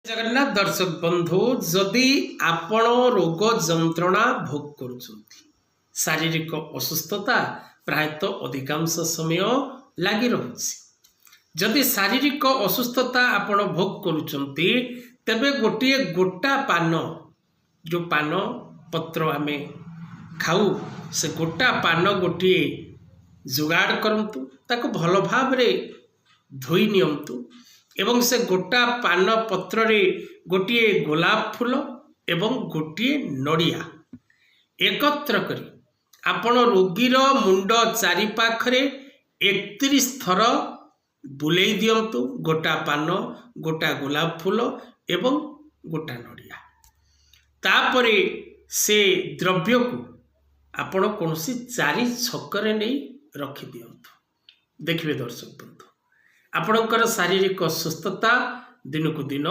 जगन्नाथ दर्शक बंधु जदि आपण रोग जंत्रणा भोग करुछंती शारीरिक असुस्थता प्रायतः अधिकांश समय लगी रहुछि। जदि शारीरिक असुस्थता आपण भोग करुछंती तेबे गोटे गोटा पान जो पान पत्र आमे खाऊ से गोटा पान गोटे जुगाड़ करंतु ताको भल भाव रे धोई नियंतु एवं से गोटा पान पत्र रे गोटे गोलाप फूल एवं गोटे नड़िया एकत्र करी आपण रोगीर मुंड चारि पाखरे 31 थर बुलेई दियंतु गोटा पान गोटा गोलाप फूल एवं गोटा नड़िया तापरे से द्रव्य को आपण कौनसी चारि छकरे नहीं रखी दियंतु। देखिए दर्शक बंधु आपणकर शारीरिक सुस्थता दिन को दिन